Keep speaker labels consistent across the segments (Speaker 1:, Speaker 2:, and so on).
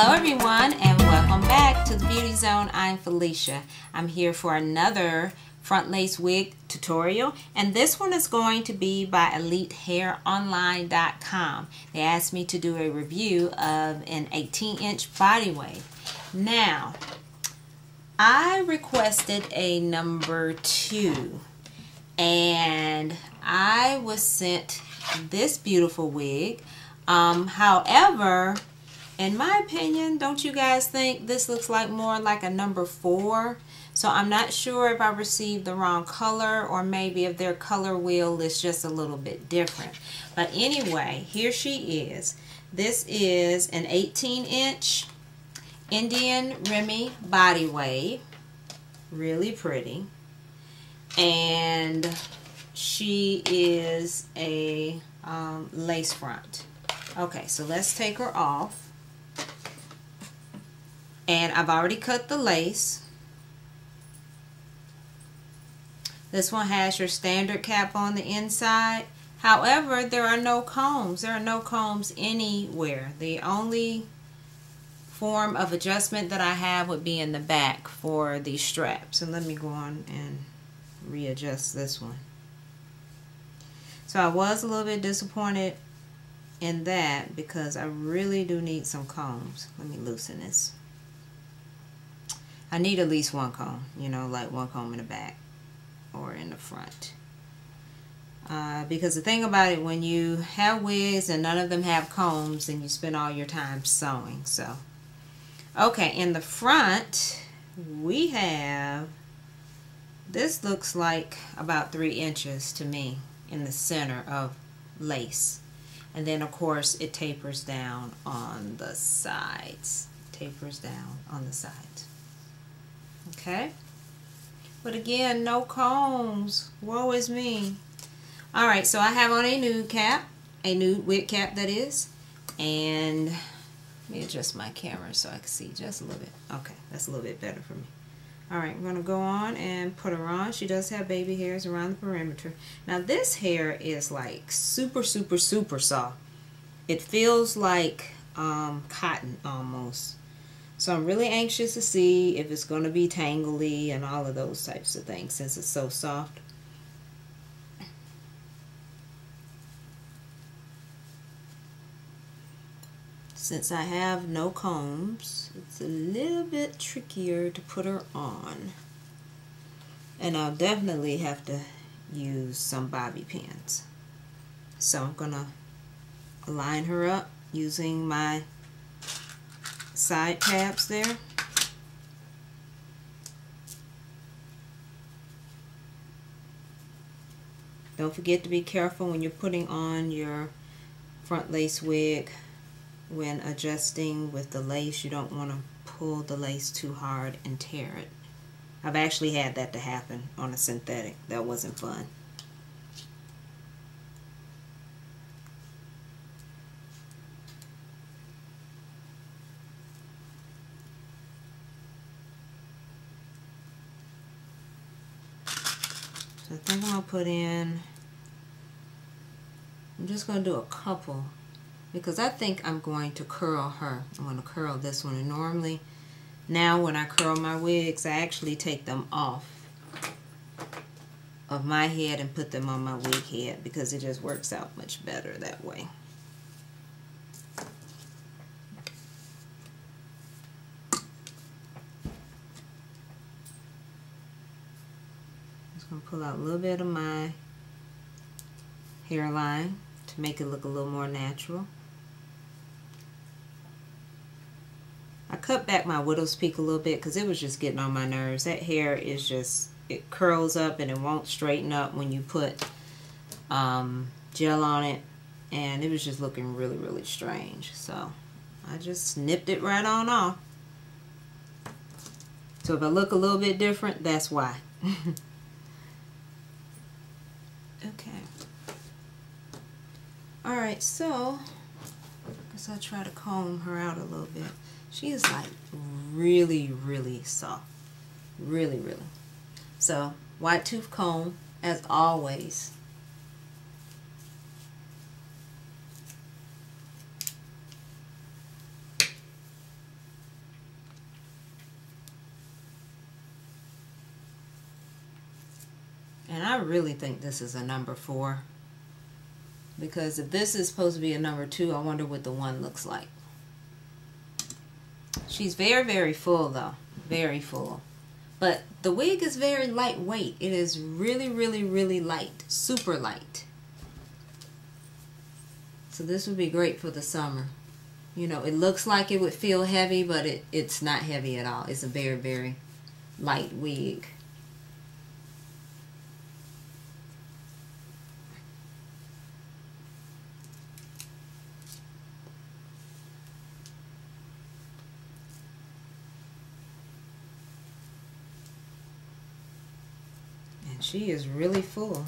Speaker 1: Hello everyone and welcome back to the Beauty Zone. I'm Felicia. I'm here for another front lace wig tutorial, and this one is going to be by EliteHairOnline.com. They asked me to do a review of an 18-inch body wave. Now, I requested a number 2 and I was sent this beautiful wig. However, in my opinion, don't you guys think this looks like more like a number 4? So I'm not sure if I received the wrong color or maybe if their color wheel is just a little bit different. But anyway, here she is. This is an 18-inch Indian Remy body wave. Really pretty. And she is a lace front. Okay, so let's take her off. And I've already cut the lace. This one has your standard cap on the inside. However, there are no combs. There are no combs anywhere. The only form of adjustment that I have would be in the back for the straps. And let me go on and readjust this one. So I was a little bit disappointed in that because I really do need some combs. Let me loosen this. I need at least one comb, you know, like one comb in the back or in the front. Because the thing about it, when you have wigs and none of them have combs, then you spend all your time sewing. So, okay, in the front, we have, this looks like about 3 inches to me in the center of lace. And then, of course, it tapers down on the sides. Tapers down on the sides. Okay, but again, no combs. Woe is me. Alright, so I have on a nude cap, a nude wig cap that is, and let me adjust my camera so I can see just a little bit. Okay, that's a little bit better for me. Alright, I'm going to go on and put her on. She does have baby hairs around the perimeter. Now this hair is like super soft. It feels like cotton almost. So I'm really anxious to see if it's going to be tangly and all of those types of things since it's so soft. Since I have no combs, it's a little bit trickier to put her on. And I'll definitely have to use some bobby pins. So I'm going to line her up using my side tabs there. Don't forget to be careful when you're putting on your front lace wig. When adjusting with the lace, you don't want to pull the lace too hard and tear it. I've actually had that to happen on a synthetic. That wasn't fun. So I think I'm going to put in, I'm just going to do a couple because I think I'm going to curl her. I'm going to curl this one. And normally, now when I curl my wigs, I actually take them off of my head and put them on my wig head because it just works out much better that way. I'm going to pull out a little bit of my hairline to make it look a little more natural. I cut back my widow's peak a little bit because it was just getting on my nerves. That hair is just, it curls up and it won't straighten up when you put gel on it, and it was just looking really strange. So I just snipped it right on off. So if I look a little bit different, that's why. Okay. Alright, so I guess I'll try to comb her out a little bit. She is like really soft. Really. So, white tooth comb as always. And I really think this is a number 4. Because if this is supposed to be a number 2, I wonder what the 1 looks like. She's very, very full though. Very full. But the wig is very lightweight. It is really, really, really light. Super light. So this would be great for the summer. You know, it looks like it would feel heavy, but it's not heavy at all. It's a very, very light wig. And she is really full.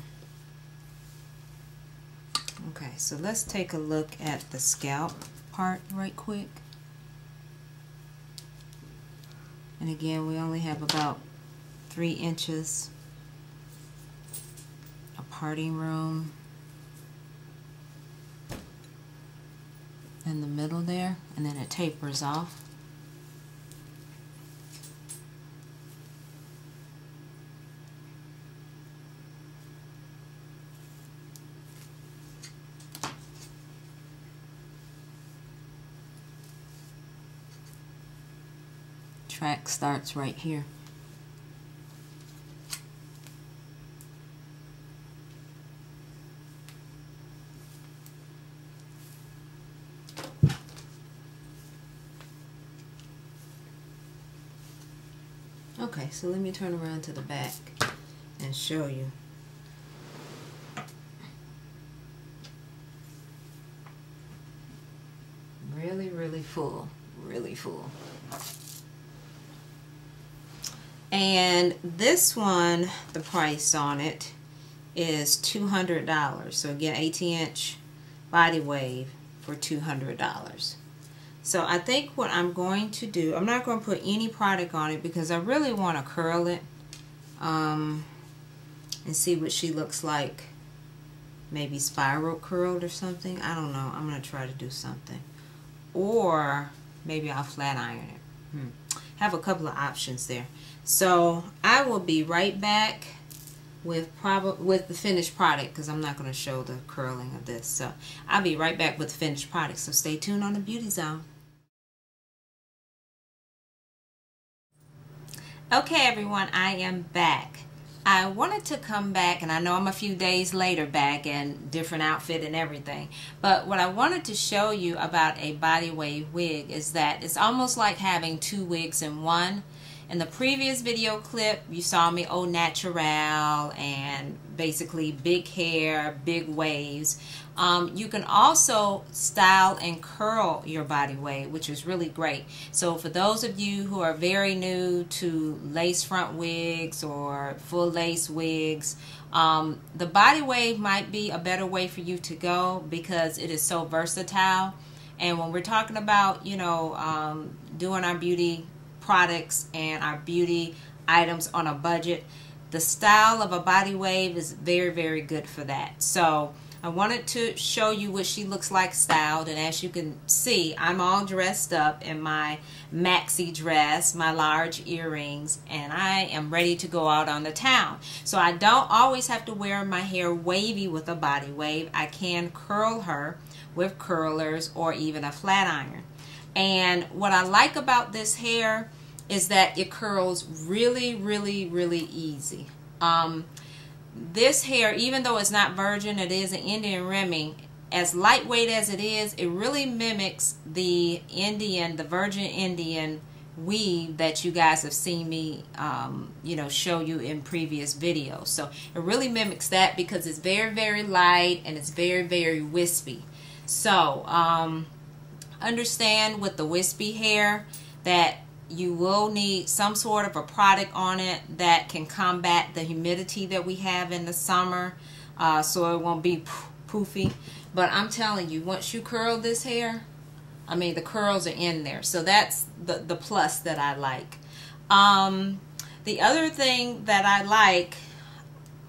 Speaker 1: Okay, so let's take a look at the scalp part right quick. And again, we only have about 3 inches of parting room in the middle there, and then it tapers off. Track starts right here. Okay, so let me turn around to the back and show you. Really, really full. Really full. And this one, the price on it is $200. So again, 18-inch body wave for $200. So I think what I'm going to do, I'm not going to put any product on it because I really want to curl it and see what she looks like. Maybe spiral curled or something. I don't know. I'm going to try to do something. Or maybe I'll flat iron it. Have a couple of options there. So I will be right back with the finished product because I'm not going to show the curling of this. So I'll be right back with the finished product. So stay tuned on the Beauty Zone. Okay, everyone, I am back. I wanted to come back, and I know I'm a few days later back and different outfit and everything, but what I wanted to show you about a body wave wig is that it's almost like having 2 wigs in one. In the previous video clip, you saw me au naturel and basically big hair, big waves. You can also style and curl your body wave, which is really great. So for those of you who are very new to lace front wigs or full lace wigs, the body wave might be a better way for you to go because it is so versatile. And when we're talking about, you know, doing our beauty products and our beauty items on a budget, the style of a body wave is very, very good for that. So I wanted to show you what she looks like styled, and as you can see, I'm all dressed up in my maxi dress, my large earrings, and I am ready to go out on the town. So I don't always have to wear my hair wavy with a body wave. I can curl her with curlers or even a flat iron. And what I like about this hair is that it curls really, really, really easy. This hair, even though it's not virgin, it is an Indian Remy, as lightweight as it is, it really mimics the virgin Indian weave that you guys have seen me, you know, show you in previous videos. So it really mimics that because it's very, very light and it's very, very wispy. So understand with the wispy hair that you will need some sort of a product on it that can combat the humidity that we have in the summer, so it won't be poofy. But I'm telling you, once you curl this hair, I mean, the curls are in there. So that's the plus that I like. The other thing that I like,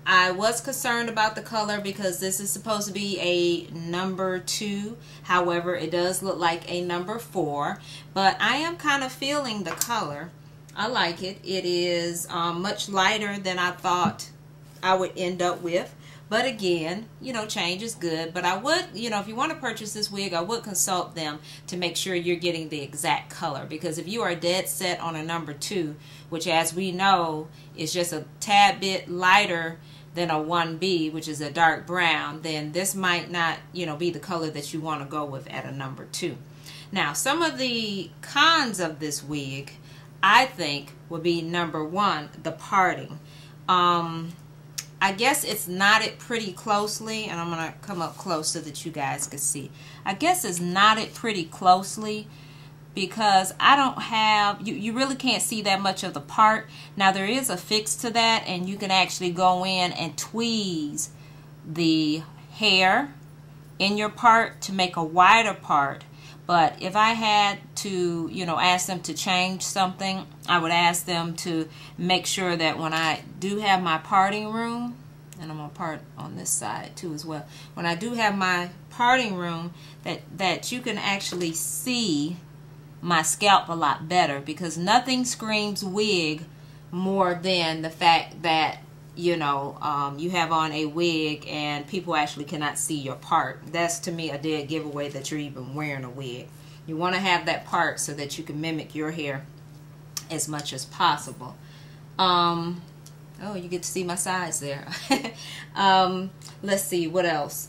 Speaker 1: I was concerned about the color because this is supposed to be a number 2. However, it does look like a number 4. But I am kind of feeling the color. I like it. It is much lighter than I thought I would end up with. But again, you know, change is good. But I would, you know, if you want to purchase this wig, I would consult them to make sure you're getting the exact color. Because if you are dead set on a number 2, which as we know is just a tad bit lighter than a 1B, which is a dark brown, then this might not, you know, be the color that you want to go with at a number 2. Now, some of the cons of this wig, I think, would be number 1, the parting. I guess it's knotted pretty closely, and I'm going to come up close so that you guys can see. I guess it's knotted pretty closely because I don't have, you really can't see that much of the part. Now, there is a fix to that, and you can actually go in and tweeze the hair in your part to make a wider part. But if I had to, you know, ask them to change something, I would ask them to make sure that when I do have my parting room, and I'm going to part on this side too as well, when I do have my parting room, that you can actually see my scalp a lot better, because nothing screams wig more than the fact that, you know, you have on a wig and people actually cannot see your part. That's to me a dead giveaway that you're even wearing a wig. You want to have that part so that you can mimic your hair as much as possible. Oh, you get to see my sides there. Let's see, what else?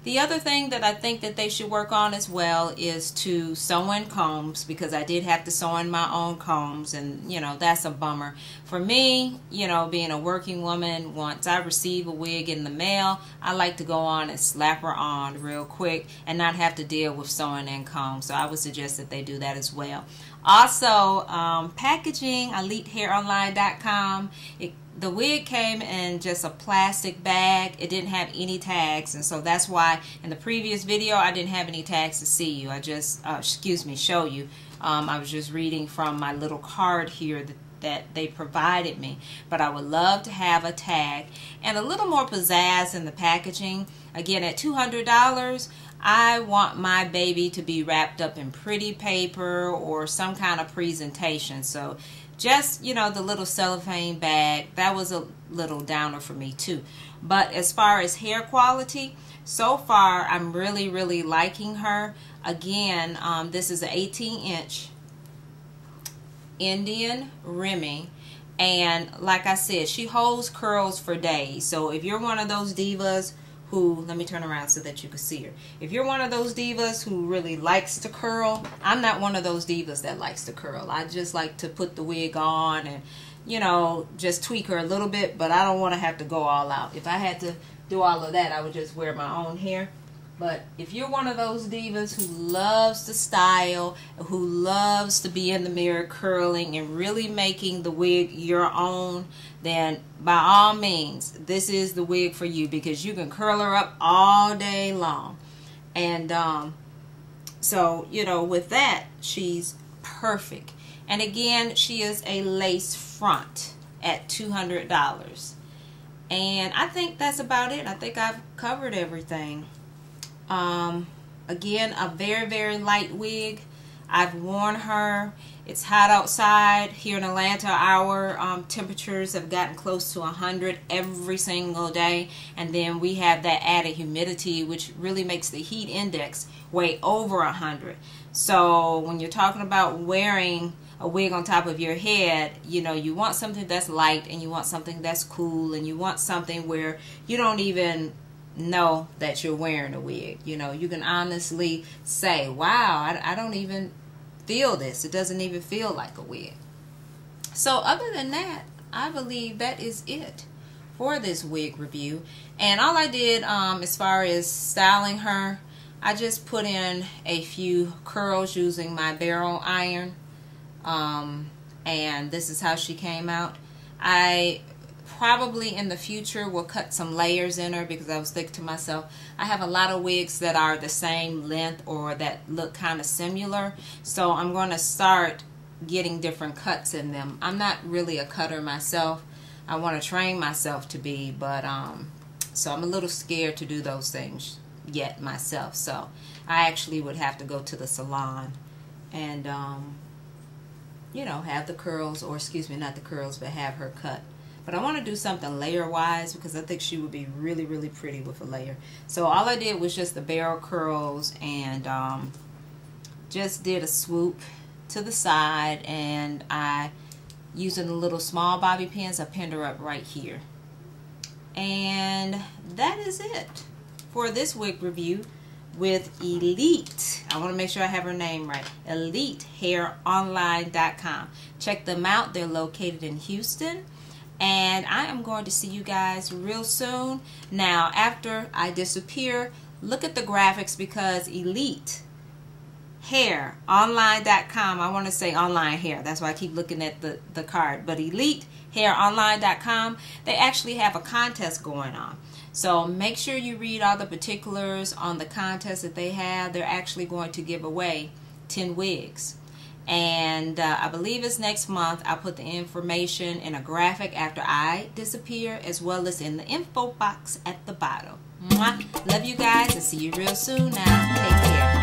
Speaker 1: The other thing that I think that they should work on as well is to sew in combs, because I did have to sew in my own combs, and you know, that's a bummer. For me, you know, being a working woman, once I receive a wig in the mail, I like to go on and slap her on real quick and not have to deal with sewing in combs. So I would suggest that they do that as well. Also, packaging, EliteHairOnline.com. The wig came in just a plastic bag. It didn't have any tags, and so that's why in the previous video I didn't have any tags to see you. I just, show you. I was just reading from my little card here that they provided me. But I would love to have a tag and a little more pizzazz in the packaging. Again, at $200, I want my baby to be wrapped up in pretty paper or some kind of presentation. So just, you know, the little cellophane bag, that was a little downer for me too. But as far as hair quality, so far I'm really, really liking her. Again, this is an 18-inch Indian Remy. And like I said, she holds curls for days. So if you're one of those divas who, let me turn around so that you can see her. If you're one of those divas who really likes to curl, I'm not one of those divas that likes to curl. I just like to put the wig on and, you know, just tweak her a little bit, but I don't want to have to go all out. If I had to do all of that, I would just wear my own hair. But if you're one of those divas who loves to style, who loves to be in the mirror curling and really making the wig your own, then by all means, this is the wig for you, because you can curl her up all day long. And so, you know, with that, she's perfect. And again, she is a lace front at $200. And I think that's about it. I think I've covered everything. Again, a very, very light wig. I've worn her. It's hot outside. Here in Atlanta, our temperatures have gotten close to 100 every single day. And then we have that added humidity, which really makes the heat index way over 100. So when you're talking about wearing a wig on top of your head, you know, you want something that's light, and you want something that's cool, and you want something where you don't even know that you're wearing a wig. You know, you can honestly say, wow, I don't even feel this. It doesn't even feel like a wig. So other than that, I believe that is it for this wig review. And all I did as far as styling her, I just put in a few curls using my barrel iron, and this is how she came out. I probably in the future will cut some layers in her, because I was thinking to myself, I have a lot of wigs that are the same length or that look kind of similar, so I'm going to start getting different cuts in them. I'm not really a cutter myself. I want to train myself to be, but so I'm a little scared to do those things yet myself. So I actually would have to go to the salon and you know, have the curls, or excuse me, not the curls, but have her cut But I want to do something layer wise because I think she would be really, really pretty with a layer. So all I did was just the barrel curls and just did a swoop to the side, and I, using the little small bobby pins, I pinned her up right here. And that is it for this wig review with Elite. I want to make sure I have her name right. EliteHairOnline.com. Check them out. They're located in Houston. And I am going to see you guys real soon. Now, after I disappear, look at the graphics because EliteHairOnline.com. I want to say online hair. That's why I keep looking at the card. But EliteHairOnline.com, they actually have a contest going on. So make sure you read all the particulars on the contest that they have. They're actually going to give away 10 wigs. And I believe it's next month. I'll put the information in a graphic after I disappear, as well as in the info box at the bottom. Mwah. Love you guys and see you real soon now. Take care.